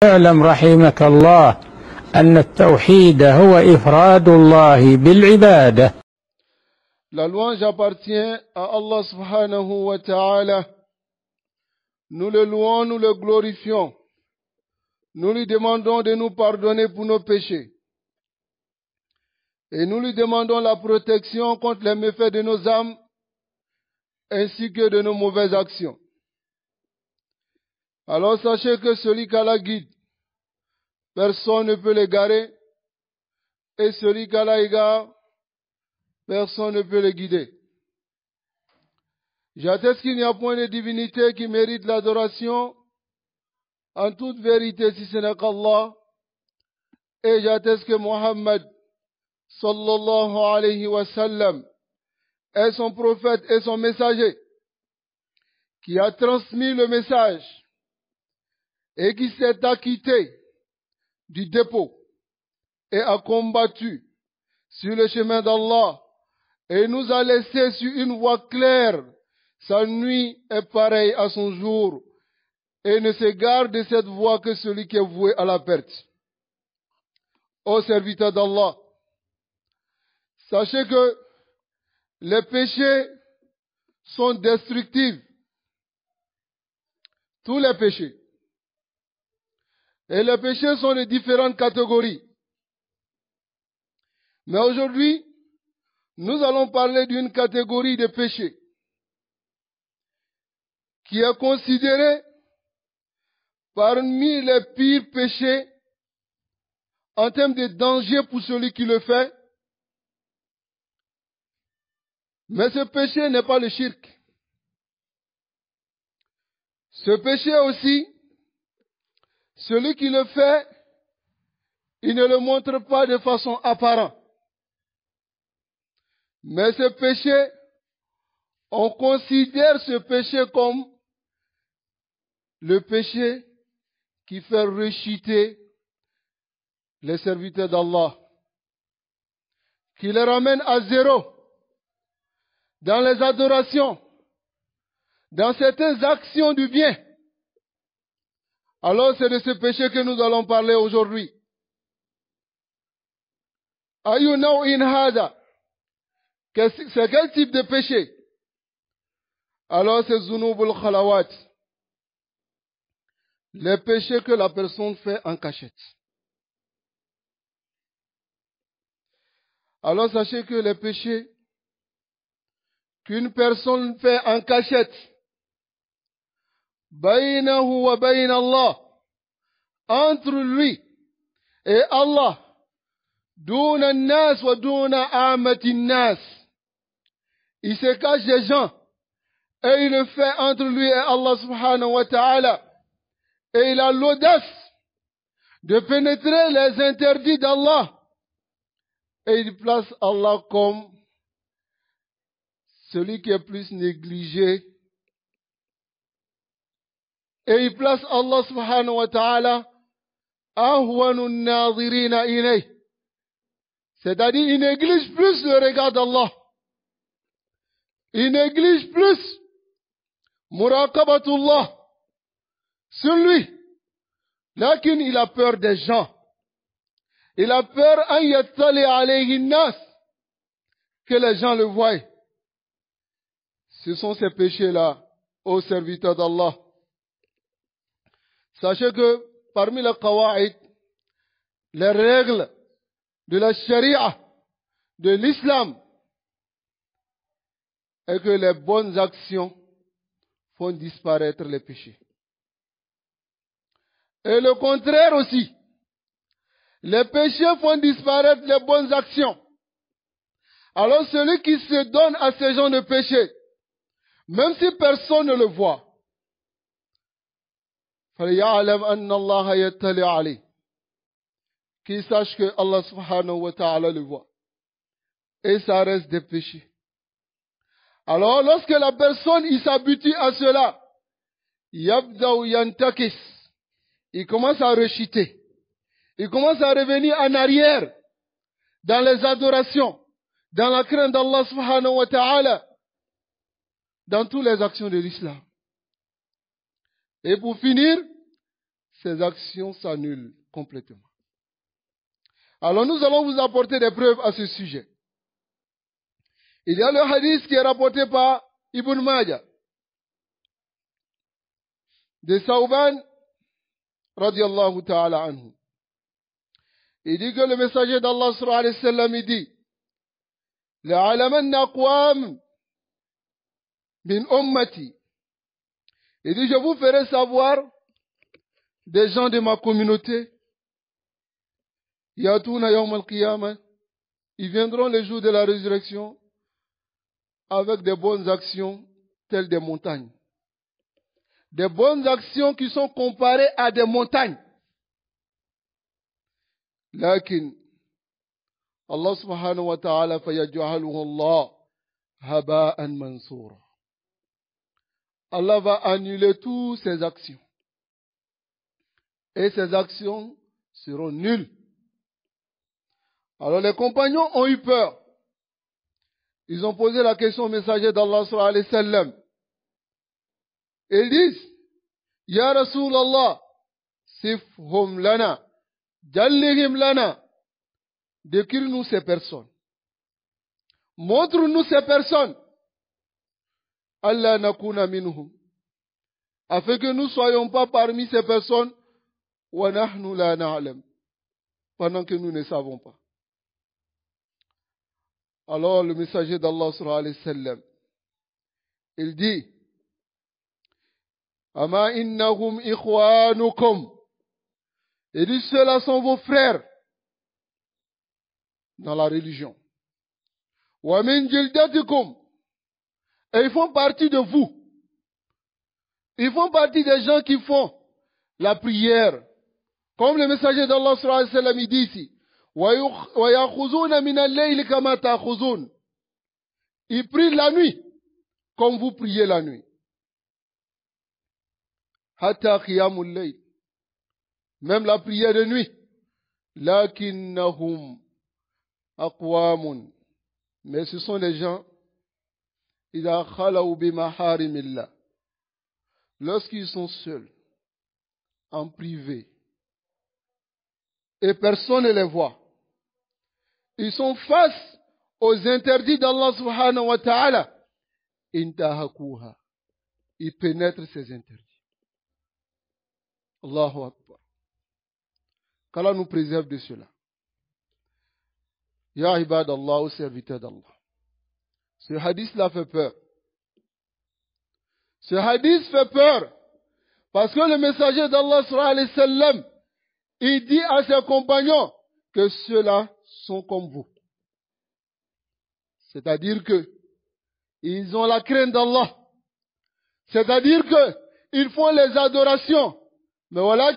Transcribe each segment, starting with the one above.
اعلم رحمك الله أن التوحيد هو إفراد الله بالعبادة. La louange appartient à Allah subhanahu wa ta'ala. Nous le louons, nous le glorifions. Nous lui demandons de nous pardonner pour nos péchés. Et nous lui demandons la protection contre les méfaits de nos âmes ainsi que de nos mauvaises actions. Alors sachez que celui qu'Allah guide, personne ne peut l'égarer, et celui qu'Allah égare, personne ne peut le guider. J'atteste qu'il n'y a point de divinité qui mérite l'adoration en toute vérité si ce n'est qu'Allah, et j'atteste que Muhammad sallallahu alayhi wa sallam est son prophète et son messager qui a transmis le message et qui s'est acquitté du dépôt et a combattu sur le chemin d'Allah et nous a laissé sur une voie claire. Sa nuit est pareille à son jour et ne s'égare de cette voie que celui qui est voué à la perte. Ô serviteurs d'Allah, sachez que les péchés sont destructifs. Tous les péchés. Et les péchés sont de différentes catégories. Mais aujourd'hui, nous allons parler d'une catégorie de péchés qui est considérée parmi les pires péchés en termes de danger pour celui qui le fait. Mais ce péché n'est pas le shirk. Ce péché aussi, celui qui le fait, il ne le montre pas de façon apparente. Mais ce péché, on considère ce péché comme le péché qui fait rechuter les serviteurs d'Allah, qui les ramène à zéro dans les adorations, dans certaines actions du bien. Alors c'est de ce péché que nous allons parler aujourd'hui. Ayunaw'in hada. C'est quel type de péché? Alors c'est zunubul khalawat. Les péchés que la personne fait en cachette. Alors sachez que les péchés qu'une personne fait en cachette, baynahu wa bayna Allah, entre lui et Allah, duna nas wa duna amatin nas, il se cache des gens et il le fait entre lui et Allah subhanahu wa ta'ala, et il a l'audace de pénétrer les interdits d'Allah et il place Allah comme celui qui est plus négligé. Et il place Allah subhanahu wa ta'ala ahwanun nadirina ilayh. C'est-à-dire, il néglige plus le regard d'Allah. Il néglige plus muraqabatullah sur lui. Lakin il a peur des gens. Il a peur an yattali alayhi nas, que les gens le voient. Ce sont ces péchés-là, ô serviteurs d'Allah. Sachez que parmi les qawa'id, les règles de la sharia, de l'islam, est que les bonnes actions font disparaître les péchés. Et le contraire aussi. Les péchés font disparaître les bonnes actions. Alors celui qui se donne à ces gens de péché, même si personne ne le voit, qu'il sache que Allah subhanahu wa ta'ala le voit. Et ça reste des péchés. Alors lorsque la personne il s'habitue à cela, yabda'u yantakis, il commence à rechuter. Il commence à revenir en arrière dans les adorations, dans la crainte d'Allah subhanahu wa ta'ala, dans toutes les actions de l'islam. Et pour finir, ces actions s'annulent complètement. Alors nous allons vous apporter des preuves à ce sujet. Il y a le hadith qui est rapporté par Ibn Majah de Sauban radiallahu ta'ala anhu. Il dit que le messager d'Allah sallallahu alayhi wa sallam, il dit لَعَلَمَنَّ أَقْوَامٍ مِنْ أُمَّتِي. Il dit, je vous ferai savoir des gens de ma communauté. Yatouna yawm al-qiyamah. Ils viendront le jour de la résurrection avec des bonnes actions telles des montagnes. Des bonnes actions qui sont comparées à des montagnes. Lakin, Allah subhanahu wa ta'ala fayaj'aluhu Allah haba'an mansura. Allah va annuler toutes ces actions. Et ces actions seront nulles. Alors les compagnons ont eu peur. Ils ont posé la question au messager d'Allah sallallahu alayhi wa sallam. Ils disent, Ya Rasulallah, sifhum lana, jallihim lana. Décris-nous ces personnes. Montre-nous ces personnes. Allah nakuna minhum. Afin que nous ne soyons pas parmi ces personnes. Wa nahnu la na'lam. Pendant que nous ne savons pas. Alors le messager d'Allah sallallahu alayhi wa sallam, il dit, Ama innahum ikhwanukum. Il dit, ceux-là sont vos frères dans la religion. Wa min jildatikum. Et ils font partie de vous. Ils font partie des gens qui font la prière. Comme le messager d'Allah sallallahu alayhi wa sallam, il dit ici, وَيَأْخُذُونَ مِنَ اللَّيْلِ كَمَا تَأْخُذُونَ. Ils prient la nuit, comme vous priez la nuit. حَتَّى قِيَامُ اللَّيْلِ. Même la prière de nuit. لَكِنَّهُمْ أَقْوَامٌ. Mais ce sont des gens, إِذَا خَلَوْا بِمَحَارِمِ اللَّهِ. Lorsqu'ils sont seuls, en privé, et personne ne les voit, ils sont face aux interdits d'Allah subhanahu wa ta'ala, intahakuha. Ils pénètrent ces interdits. Allahu Akbar. Qu'Allah nous préserve de cela. Ya ibad Allah, aux serviteurs d'Allah. Ce hadith-là fait peur. Ce hadith fait peur. Parce que le messager d'Allah sallallahu alayhi wa sallam, il dit à ses compagnons que ceux-là sont comme vous. C'est-à-dire que ils ont la crainte d'Allah. C'est-à-dire que ils font les adorations. Mais voilà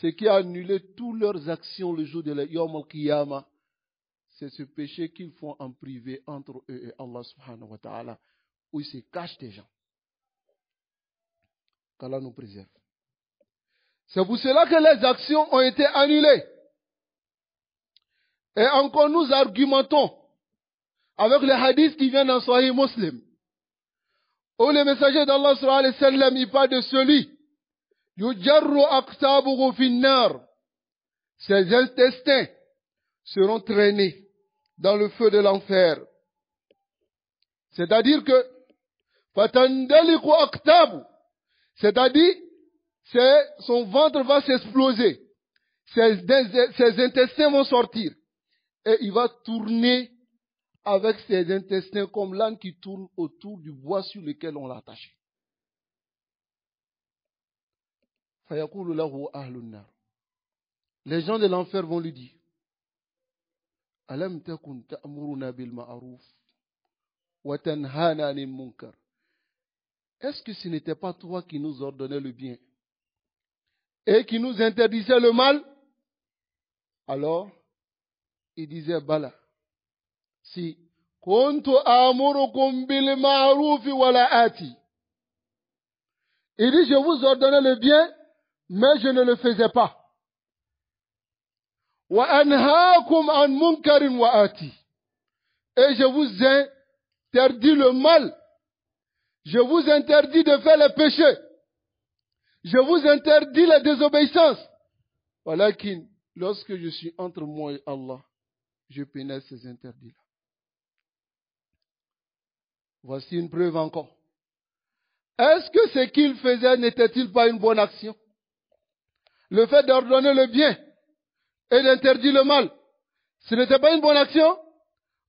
ce qui a annulé toutes leurs actions le jour de la Yawm al-Qiyamah, c'est ce péché qu'ils font en privé entre eux et Allah subhanahu wa ta'ala, où ils se cachent des gens. Qu'Allah nous préserve. C'est pour cela que les actions ont été annulées. Et encore nous argumentons avec les hadiths qui viennent dans Sahih Muslim, où le messager d'Allah sallallahu alayhi wa sallam, il parle de celui yujarru aqtabuhu finnar. Ses intestins seront traînés dans le feu de l'enfer. C'est-à-dire que fatandaliku aqtabu, c'est-à-dire son ventre va s'exploser, ses intestins vont sortir et il va tourner avec ses intestins comme l'âne qui tourne autour du bois sur lequel on l'a attaché. Les gens de l'enfer vont lui dire, Alam takun ta'muruna bil ma'ruf wa tanhana 'anil munkar. Est-ce que ce n'était pas toi qui nous ordonnais le bien et qui nous interdisait le mal? Alors, il disait, Bala, si kuntu amurukum bil ma'ruf wa la ati. Il dit, je vous ordonnais le bien, mais je ne le faisais pas. Wa anhaakum an munkarin wa ati. Et je vous interdis le mal. Je vous interdis de faire les péchés. Je vous interdis la désobéissance. Walakin, lorsque je suis entre moi et Allah, je pénètre ces interdits-là. Voici une preuve encore. Est-ce que ce qu'il faisait n'était-il pas une bonne action? Le fait d'ordonner le bien et d'interdire le mal, ce n'était pas une bonne action?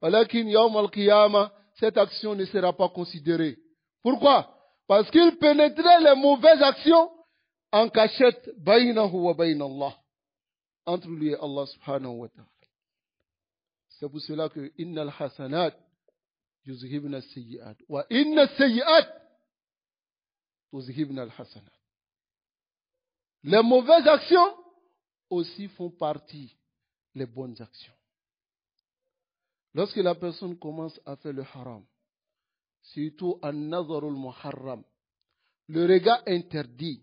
Walakin yawm al-qiyamah, cette action ne sera pas considérée. Pourquoi? Parce qu'il pénétrait les mauvaises actions en cachette, baynahu wa bayna Allah, entre lui et Allah subhanahu wa ta'ala. C'est pour cela que innal hasanat yuzhibna as-sayyi'at wa inna as-sayyi'at tuzhibna al-hasanat. Les mauvaises actions aussi font partie des bonnes actions. Lorsque la personne commence à faire le haram, surtout an-nazarul muharram, le regard interdit,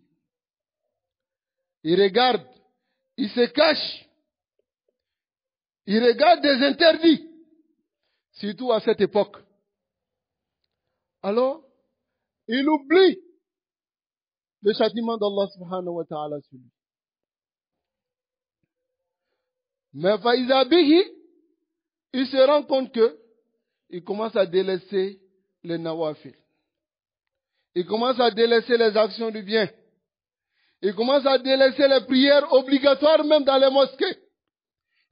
il regarde, il se cache, il regarde des interdits, surtout à cette époque. Alors, il oublie le châtiment d'Allah subhanahu wa ta'ala sur lui. Mais faïza bihi, il se rend compte que il commence à délaisser les nawafil. Il commence à délaisser les actions du bien. Il commence à délaisser les prières obligatoires même dans les mosquées.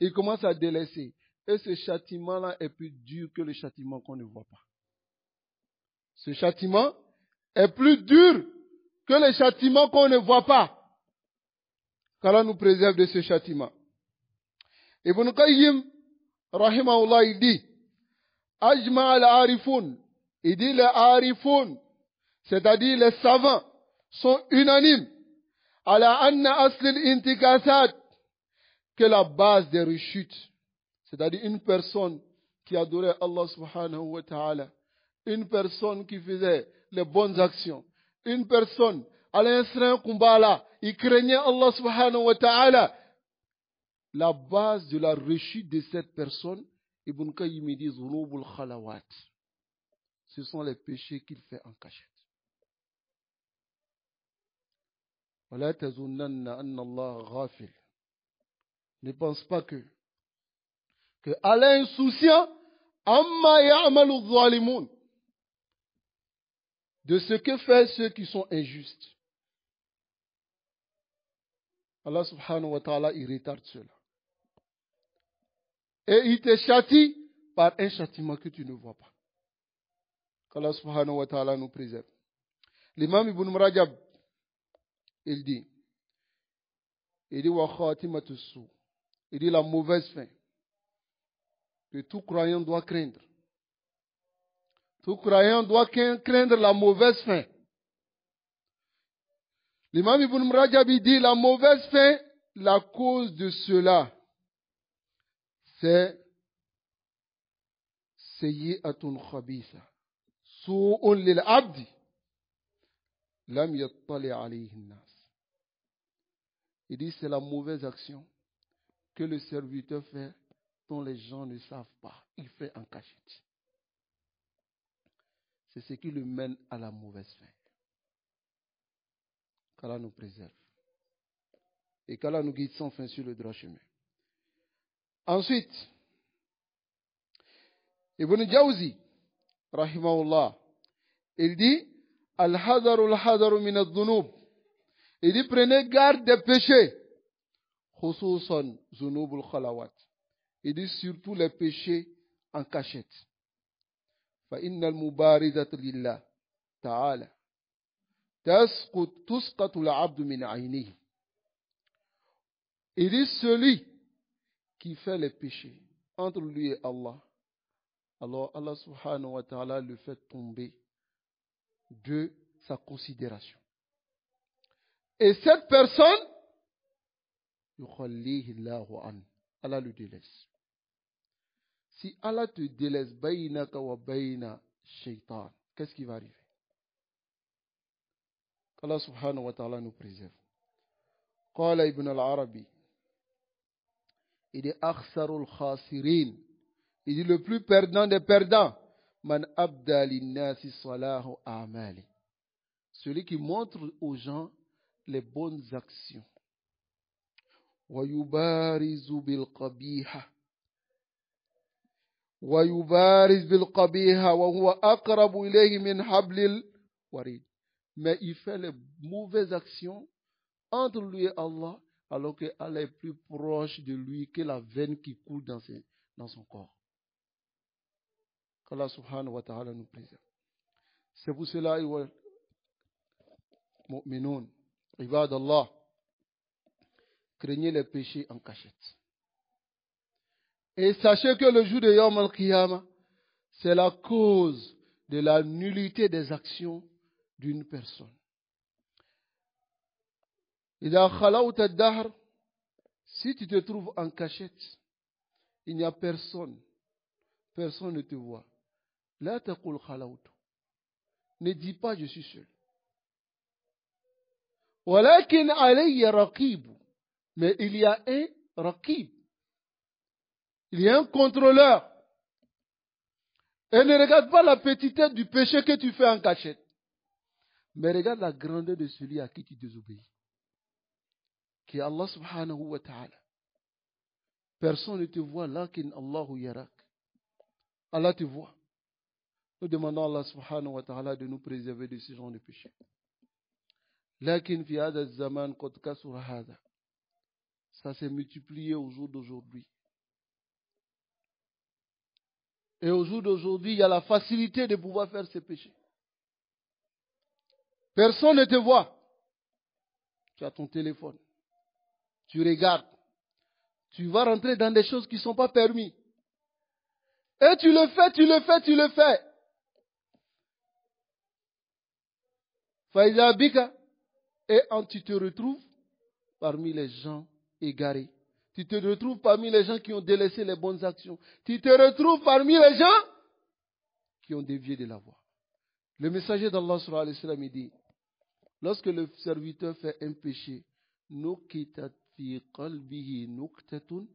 Il commence à délaisser. Et ce châtiment-là est plus dur que le châtiment qu'on ne voit pas. Ce châtiment est plus dur que le châtiment qu'on ne voit pas. Qu'Allah nous préserve de ce châtiment. Ibn Qayyim, rahimahullah, il dit, Ajma al-Arifoun, il dit les Arifoun, c'est-à-dire les savants, sont unanimes, ala anna aslil intikasat, que la base des rechutes, c'est-à-dire une personne qui adorait Allah subhanahu wa ta'ala, une personne qui faisait les bonnes actions, une personne, à l'instinct Kumbala, il craignait Allah subhanahu wa ta'ala. La base de la rechute de cette personne, Ibn Qayyim dit Zunubul Khalawat. Ce sont les péchés qu'il fait en cachette. ولا تظنن أن الله غافل. Ne pense pas que Allah est insouciant amma ya'malu zalimun, de ce que font ceux qui sont injustes. Allah subhanahu wa ta'ala, il retarde cela. Et il te châtie par un châtiment que tu ne vois pas. Qu'Allah subhanahu wa ta'ala nous préserve. L'imam Ibn Rajab, il dit wa khatimatu su, il dit la mauvaise fin que tout croyant doit craindre. Tout croyant doit craindre la mauvaise fin. L'imam Ibn Rajab dit la mauvaise fin, la cause de cela, c'est sayyi'atun khabisa, su'un lil abdi, lam yattali alayhi nas. Il dit c'est la mauvaise action que le serviteur fait dont les gens ne savent pas. Il fait en cachette. C'est ce qui le mène à la mauvaise fin. Qu'Allah nous préserve. Et qu'Allah nous guide sans fin sur le droit chemin. Ensuite, Ibn Jawzi, rahimahullah, il dit Al-hadaru min al-dhunub. Il dit prenez garde des péchés. Khususan zunubul khalawat. Il dit surtout les péchés en cachette. Fa innal mubarizata lillah ta'ala tusqatu al-'abdu min 'aynihi. Il dit celui qui fait les péchés entre lui et Allah, alors Allah subhanahu wa ta'ala le fait tomber de sa considération. Et cette personne, Allah le délaisse. Si Allah te délaisse, baynaka wa bayna shaytan, qu'est-ce qui va arriver? Allah subhanahu wa ta'ala nous préserve. Qala Ibn al-Arabi, il dit akhsarul khasirin, il dit le plus perdant des perdants, man abda linnasi salahu a'mali, celui qui montre aux gens les bonnes actions. وَيُبَارِزُ بِالْقَبِيحَ وَيُبَارِزْ بِالْقَبِيحَ وَهُوَ أَقْرَبُ إِلَيْهِ مِنْ حَبْلِ الْوَرِيدِ. Mais il fait les mauvaises actions entre lui et Allah, alors que Allah est plus proche de lui que la veine qui coule dans son corps. Qu'Allah subhanahu wa ta'ala nous préserve. C'est pour cela, mu'minun, ibad Allah, craignez les péchés en cachette. Et sachez que le jour de Yawm al-Qiyamah, c'est la cause de la nullité des actions d'une personne. إذا خلوت الدهر, si tu te trouves en cachette, il n'y a personne ne te voit. لا تقل خلوت, ne dis pas je suis seul. ولكن علي رقيب, mais il y a un raqib, il y a un contrôleur. Et ne regarde pas la petitesse du péché que tu fais en cachette, mais regarde la grandeur de celui à qui tu désobéis, qui est Allah subhanahu wa ta'ala. Personne ne te voit, lakin Allahu yarak. Allah te voit. Nous demandons à Allah subhanahu wa ta'ala de nous préserver de ce genre de péché. Lakin fi hada zaman qad kasura hada. Ça s'est multiplié au jour d'aujourd'hui. Et au jour d'aujourd'hui, il y a la facilité de pouvoir faire ces péchés. Personne ne te voit. Tu as ton téléphone. Tu regardes. Tu vas rentrer dans des choses qui ne sont pas permises. Et tu le fais. Faïza Bika. Et tu te retrouves parmi les gens égarés. Tu te retrouves parmi les gens qui ont délaissé les bonnes actions. Tu te retrouves parmi les gens qui ont dévié de la voie. Le messager d'Allah sallallahu alayhi wa sallam, il dit, lorsque le serviteur fait un péché, nukitat fi qalbihi nuktatun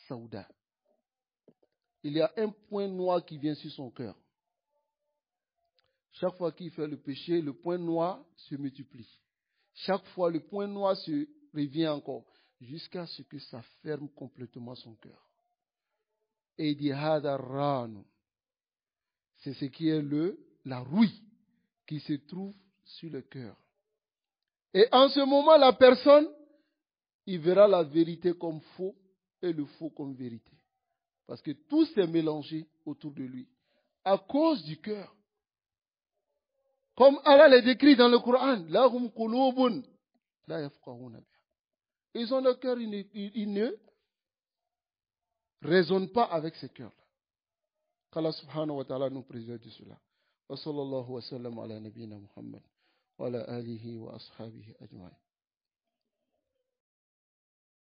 sauda. Il y a un point noir qui vient sur son cœur. Chaque fois qu'il fait le péché, le point noir se multiplie. Chaque fois, le point noir se revient encore, jusqu'à ce que ça ferme complètement son cœur. Et il dit, Hadarranu. C'est ce qui est la rouille qui se trouve sur le cœur. Et en ce moment, la personne, il verra la vérité comme faux et le faux comme vérité. Parce que tout s'est mélangé autour de lui, à cause du cœur. Comme Allah le décrit dans le Coran, lahum qulubun la yafqahuna biha. Ils ont le cœur, ils ne raisonnent pas avec ce cœur-là. Qu'Allah subhanahu wa ta'ala nous préserve de cela. Wa sallallahu wa sallam ala nabiyyina Muhammad wa ala alihi wa ashabihi ajma'in.